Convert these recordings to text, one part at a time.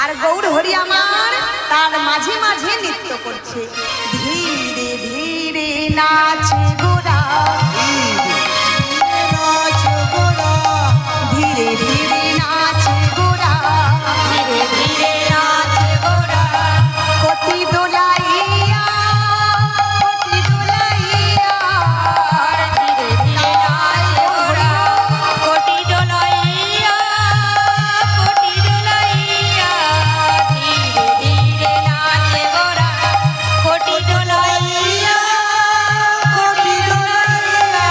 আর গৌর হরি আমার তার মাঝে মাঝে নৃত্য করছে। ধীরে ধীরে নাচে গোরা, ধীরে ধীরে নাচে গোরা, ধীরে ধীরে নাচে গোরা, কোটি দোলাইয়া কোটি দোলাইয়া, ধীরে ধীরে নাচে গোরা, কোটি দোলাইয়া কোটি দোলাইয়া, ধীরে ধীরে নাচে গোরা, কোটি দোলাইয়া কোটি দোলাইয়া।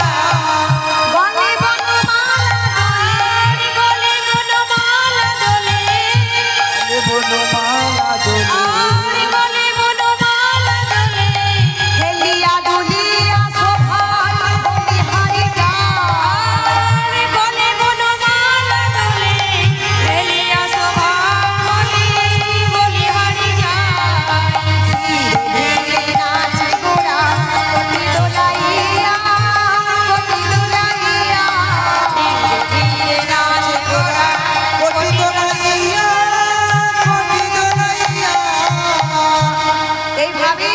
গলে বনমালা দোলে, গলে বনমালা দোলে, বনমালা দোলে, আর গলে বনমালা দোলে, হেলিয়া দুলিয়া শোভায় বলিহারি গায়। গলে বনমালা দোলে, হেলিয়া শোভায় বলিহারি গায়। ধীরে ধীরে নাচে গোরা, কোটি দোলাইয়া কোটি দোলাইয়া, ধীরে ধীরে নাচে গোরা, কোটি দোলাইয়া, কোটি দোলাইয়া। এইভাবে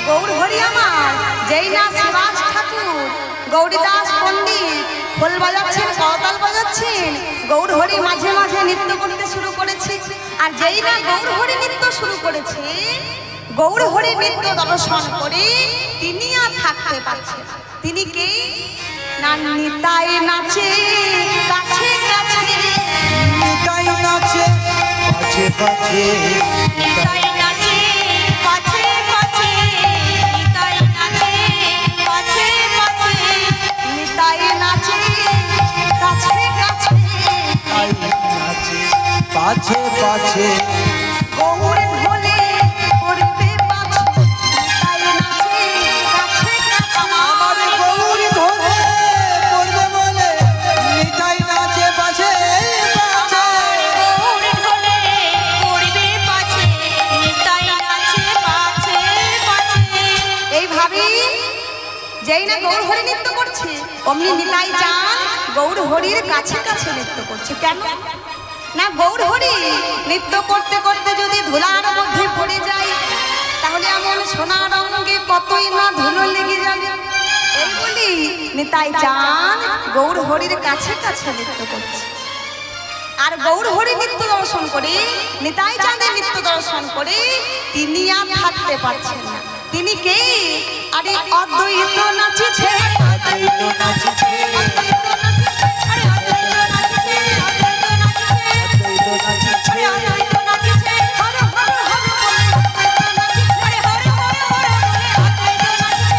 গৌর হরি আমার যেই না শিবাস ঠাকুর গৌরীদাস পণ্ডিত খোল বাজাচ্ছেন, করতাল বাজাচ্ছেন, গৌর হরি মাঝে মাঝে নৃত্য করতে শুরু করেছে। আর যেই না গৌর হরি নৃত্য শুরু করেছে, গৌর হরি নৃত্য দর্শন করে তিনি আর থাকতে পারছেন না। তিনি কে? না নিতাই নাচে কাছে কাছে, নিতাই নাচে পাছে পাছে, নিতাই নাচে কাছে কাছে, নিতাই নাচে কাছে কাছে, নিতাই নাচে কাছে কাছে, নিতাই নাচে পাছে পাছে। গৌর ঢোলে পড়বে পাছে, নিতাই নাচে কাছে কাছে। আমার গৌরী ধরে পড়বে বলে নিতাই নাচে পাছে পাছে। গৌর ঢোলে পড়বে পাছে, নিতাই নাচে পাছে পাছে। এইভাবে যেই না গৌর হরি নৃত্য করছে, অমনি নিতাই চান গৌর হরির কাছে কাছে নৃত্য করছে। কেন না, গৌর হরি নৃত্য করতে করতে যদি ধুলার মধ্যে পড়ে যায়, তাহলে এমন সোনার রঙে কতই না ধুলো লেগে যাবে। এই বলি নিতাই চান গৌর হরির কাছে কাছে নৃত্য করছে। আর গৌর হরি নৃত্য দর্শন করে, নিতাই চাঁদের নৃত্য দর্শন করে তিনি আর থাকতে পারছেন না। তিনি কে? আরে অদ্বৈত নাচছে, অদ্বৈত নাচছে, আরে অদ্বৈত নাচছে, অদ্বৈত নাচছে, অদ্বৈত নাচছে, আরে অদ্বৈত নাচছে, হর হর হর বলে অদ্বৈত নাচছে, আরে হর হর হর বলে অদ্বৈত নাচছে,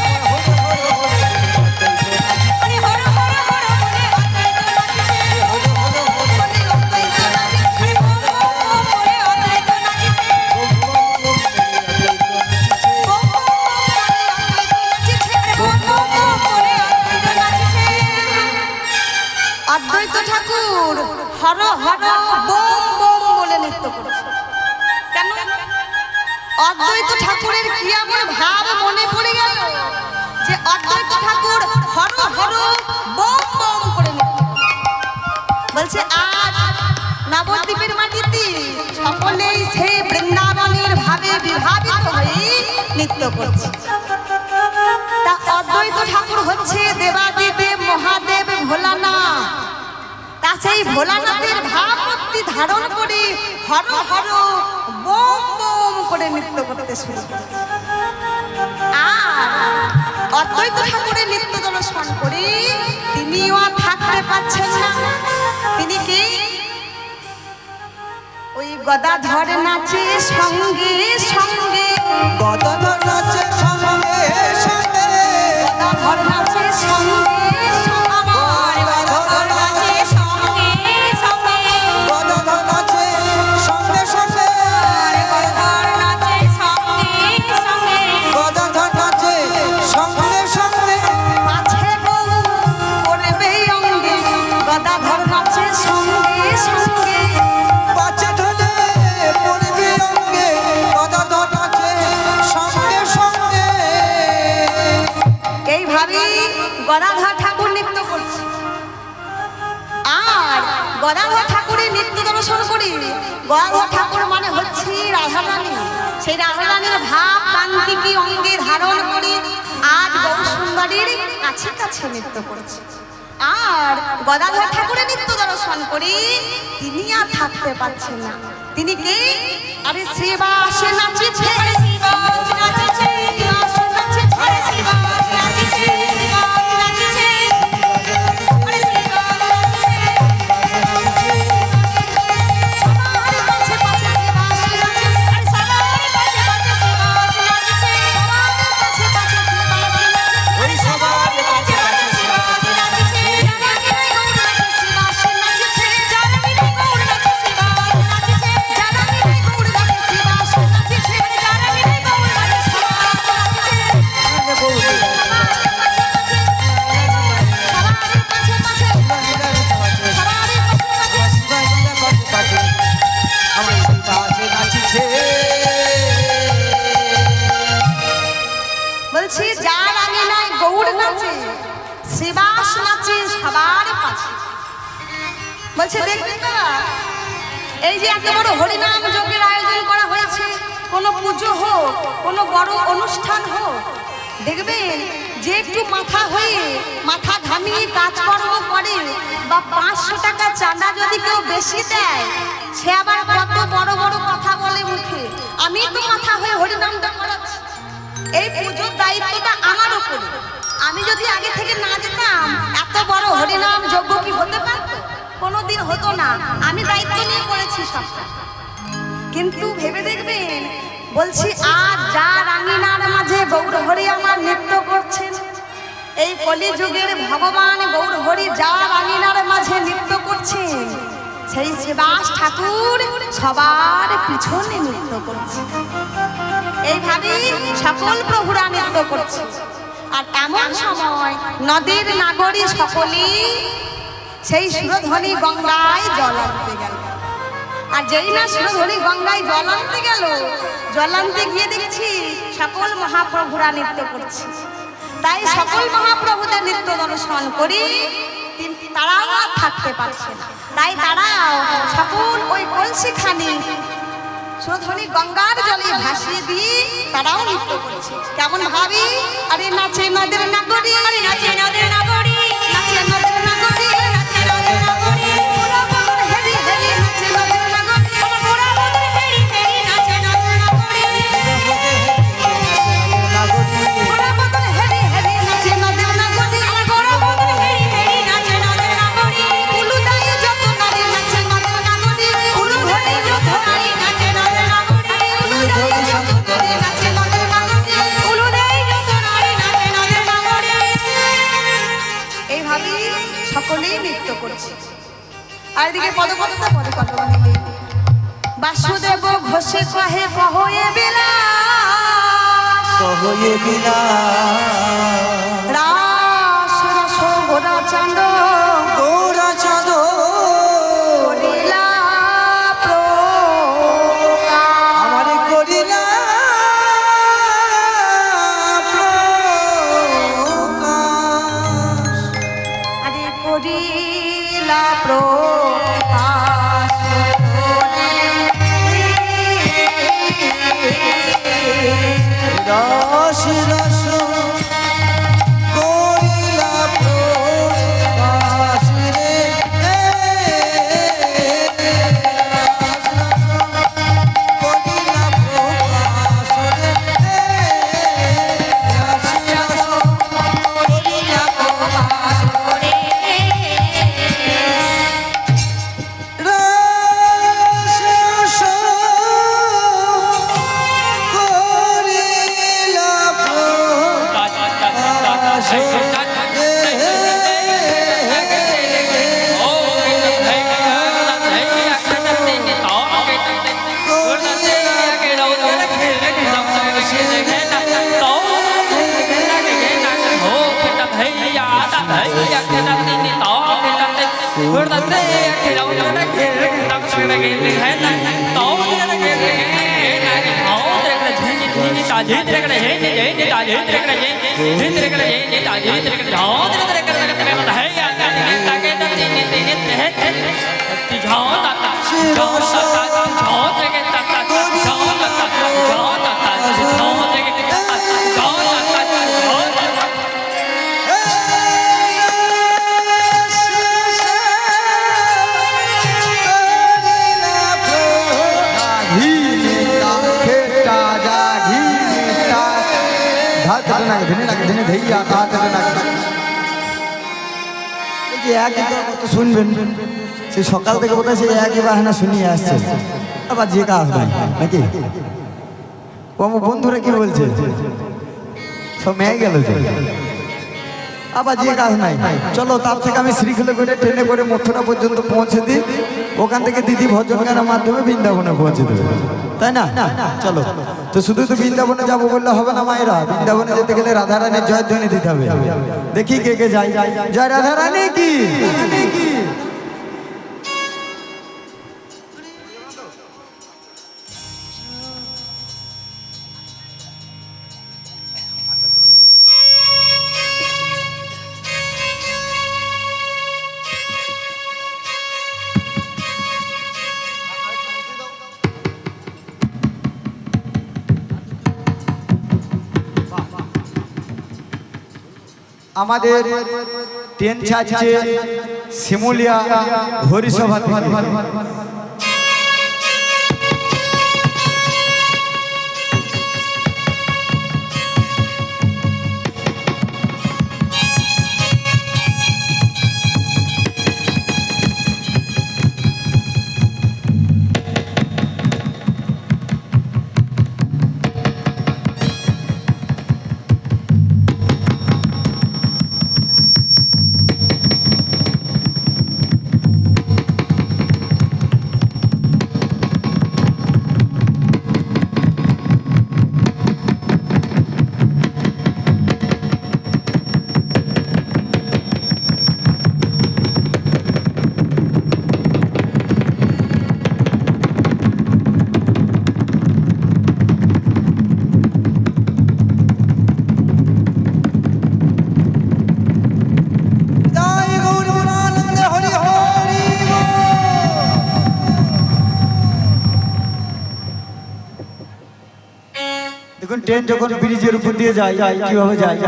আরে হর হর হর বলে অদ্বৈত নাচছে, বলে অদ্বৈত নাচছে, বলে অদ্বৈত নাচছে, অদ্বৈত ঠাকুর হর হর বোম বোম বলে নৃত্য করেছে। কেন? অদ্বৈত ঠাকুরের কি এমন ভাব মনে পড়ে গেল যে অদ্বৈত ঠাকুর হর হর বোম বোম করে নৃত্য করেছে। বলছে আজ নবদ্বীপের মাটিতে সকলেই সেই বৃন্দাবনের ভাবে বিভাবিত হয়ে নৃত্য করছে। তা অদ্বৈত ঠাকুর হচ্ছে দেবাদিদেব মহাদেব ভোলানাথ। তা সেই ভোলানাথের ভাবমূর্তি ধারণ করে হর হর বোম বোম করে নৃত্য করতে শুরু করে। আর অদ্বৈত ঠাকুরের নৃত্য দর্শন করে তিনিও আর থাকতে পারছেন না। তিনি কি? ওই গদাধর নাচে সঙ্গে সঙ্গে, গদাধর নাচে সঙ্গে সঙ্গে, গদাধর নাচে সঙ্গে সঙ্গে, আমার গদাধর নাচে সঙ্গে সঙ্গে, গদাধর নাচে সঙ্গে সঙ্গে, গদাধর নাচে সঙ্গে সঙ্গে, গদাধর নাচে সঙ্গে সঙ্গে। পাছে বউ পড়বে অঙ্গে, গদাধর নাচে সঙ্গে সঙ্গে, পাছে ঢলে পড়বে অঙ্গে, গদাধর নাচে সঙ্গে সঙ্গে। এইভাবেই গদাধর ঠাকুর নৃত্য গদাধর ঠাকুর মানে হচ্ছে রাধারানী। সেই রাধারানীর ভাব কান্তিকে অঙ্গে ধারণ করে আজ গৌর সুন্দরীর কাছে কাছে নৃত্য করছে। আর গদাধর ঠাকুরের নৃত্য দর্শন করে তিনি আর থাকতে পারছেন না। তিনি কে? আরে শ্রীবাসে নাচিছে, শ্রীবাস নাচিছে, শ্রীবাস নাচিছে, আরে শ্রীবাস নাচিছে, শ্রীবাস নাচিছে, আরে শ্রীবাস নাচিছে। সবার কাছে কাছে শ্রীবাস নাচিছে, আরে সবার কাছে কাছে শ্রীবাস নাচিছে, সবার কাছে কাছে শ্রীবাস নাচিছে, ওই সবার কাছে কাছে শ্রীবাস নাচিছে। যারা বিনয় গৌর নাচে শ্রীবাস নাচিছে, যারা বিনয় গৌর নাচে শ্রীবাস নাচিছে, যারা বিনয় গৌর নাচে শ্রীবাস নাচিছে, যারা বিনয় গৌর নাচে শ্রীবাস নাচিছে। বলছি যার আঙিনায় গৌর নাচে শ্রীবাস নাচে সবার পাশে। বলছে দেখবেন না, এই যে এত বড় হরিনাম যজ্ঞের আয়োজন করা হয়েছে, কোনো পুজো হোক, কোনো বড় অনুষ্ঠান হোক, দেখবেন যে একটু মাথা হয়ে মাথা ঘামিয়ে কাজকর্ম করে বা 500 টাকা চাঁদা যদি কেউ বেশি দেয়, সে আবার কত বড় বড় কথা বলে মুখে, আমি তো মাথা হয়ে হরিনামটা করাচ্ছি। এই পুজোর দায়িত্বটা আমার উপরে। আমি যদি আগে থেকে না যেতাম, এত বড় হরিনাম যজ্ঞ কি হতে পারতো? কোনোদিন হতো না। আমি দায়িত্ব নিয়ে করেছি সবটা। কিন্তু ভেবে দেখবেন, বলছি আর যার আঙিনার মাঝে গৌর হরি আমার নৃত্য করছেন, এই কলিযুগের ভগবান গৌর হরি যার আঙিনার মাঝে নৃত্য করছেন, সেই শ্রীবাস ঠাকুর সবার পিছনে নৃত্য করছে। এইভাবেই সকল প্রভুরা নৃত্য করছে। আর এমন সময় নদীর নাগরী সকলেই সেই সুরধ্বনি গঙ্গায় জল আনতে গেল। আর যেই না সুরধ্বনি গঙ্গায় জল আনতে গেল, জল আনতে গিয়ে দেখছি সকল মহাপ্রভুরা নৃত্য করছে। তাই সকল মহাপ্রভুদের নৃত্য দর্শন করি তারাও আর থাকতে পারছে না। তাই তারাও সকল ওই কলসিখানি সুরধ্বনি গঙ্গার জলে ভাসিয়ে দিয়ে তারাও নৃত্য করছে। কেমন ভাবি? আরে নাচে নদের নাগরী, আরে নাচে নদের নাগরী, নাচে নদের নাগরী, নাচে নদের নাগরী, পুরা বদন হেরি হেরি নাচে নদের নাগরী, আমার পুরা বদন হেরি হেরি নাচে নদের নাগরী, পুরা বদন হেরি হেরি নাচে নদের নাগরী, আমার পুরা বদন হেরি হেরি নাচে নদের নাগরী, উলু দাই যত নারী নাচে নদের নাগরী, উলু ধরে যত নারী নাচে নদের নাগরী, উলু ধরে যত নারী নাচে নদের নাগরী, উলু দেই যত নারী নাচে নদের নাগরী। এইভাবেই সকলেই নৃত্য করছে। আর এদিকে পদকর্তা পদকর্তা দিলে বাসুদেব ঘোষে কহে কহয়ে বিলাস, কহয়ে বিলাস, রাস রস ঘোরা চাঁদ গোরা চাঁদ করিলা প্রকাশ। আমার করিলা প্রকাশ। আরে করিলা প্রকাশ রস রস করিলা প্রকাশ রে, রস রস করিলা প্রকাশ রে, রস রস করিলা প্রকাশ রে, রস রস করিলা প্রকাশ রে। ধীরে ধেইয়া তাড়াতাড়ি নাক এই যে একই কথা শুনবেন সেই সকাল থেকে বোধহয় সেই একই বাহানা শুনিয়ে আসছে আবার যে কাজ নাই নাকি ও আমার বন্ধুরা কি বলছে সব মেয়ে গেল যে আবার যে কাজ নাই চলো তার থেকে আমি শ্রীখোলে করে ট্রেনে করে মথুরা পর্যন্ত পৌঁছে দিই ওখান থেকে দিদি ভজন গানের মাধ্যমে বৃন্দাবনে পৌঁছে দেবে তাই না চলো তো শুধু তো বৃন্দাবনে যাবো বললে হবে না মায়েরা বৃন্দাবনে যেতে গেলে রাধারানীর জয়ধ্বনি দিতে হবে দেখি কে কে যাই জয় রাধারানী কি আমাদের ট্রেন ছাড়ছে শিমুলিয়া হরিসভা থেকে জয় গৌর গুণানন্দ হরি হরি দেখুন ট্রেন যখন ব্রিজের উপর দিয়ে যায় কিভাবে যায়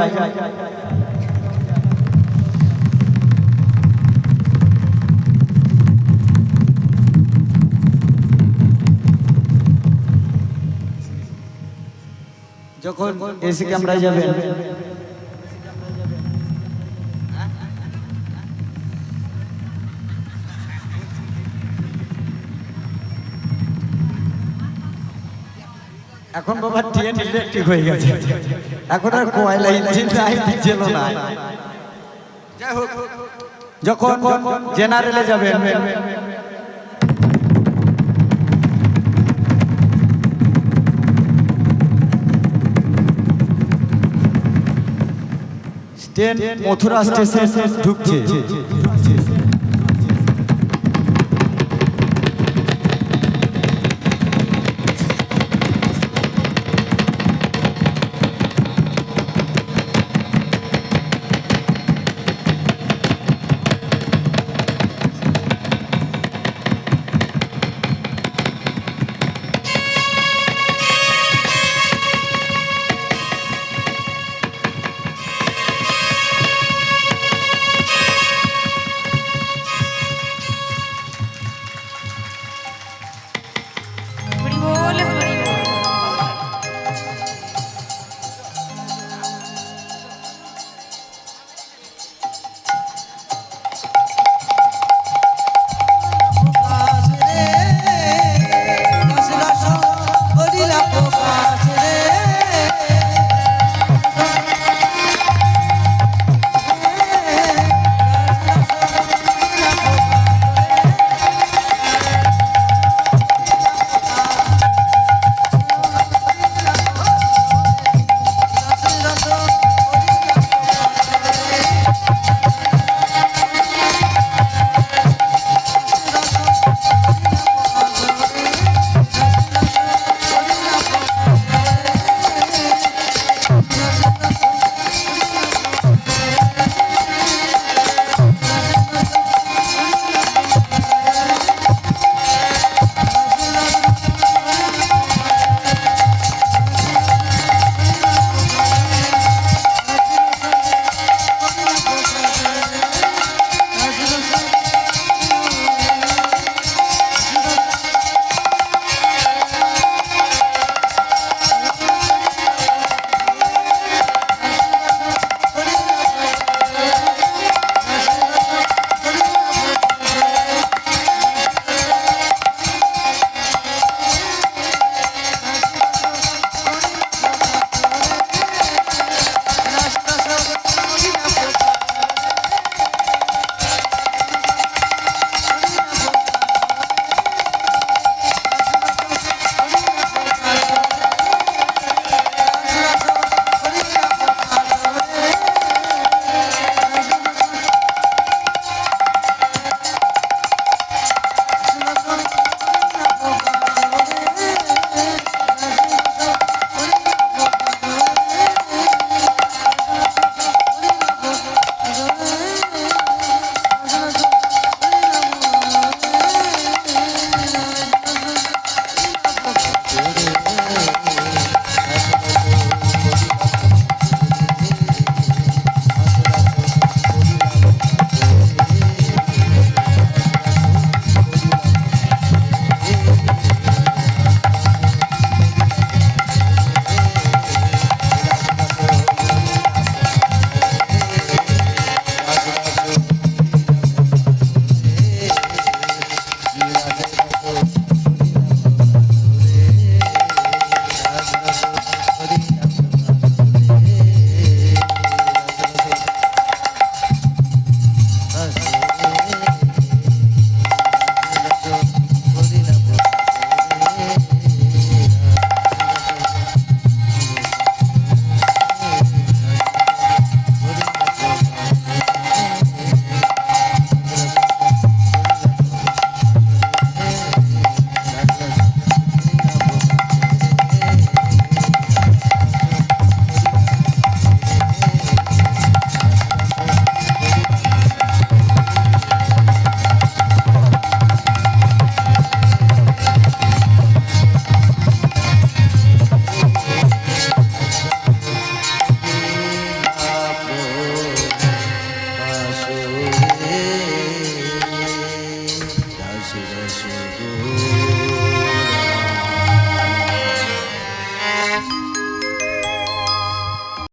যখন এসি ক্যামেরায় যাবেন এখন বাবা ট্রেন ইলেকট্রিক হয়ে গেছে এখন আর কয়লা ইঞ্জিন নাই ডিজেল না যাই হোক যখন জেনারেলে যাবেন ট্রেন মথুরা স্টেশন ঢুকছে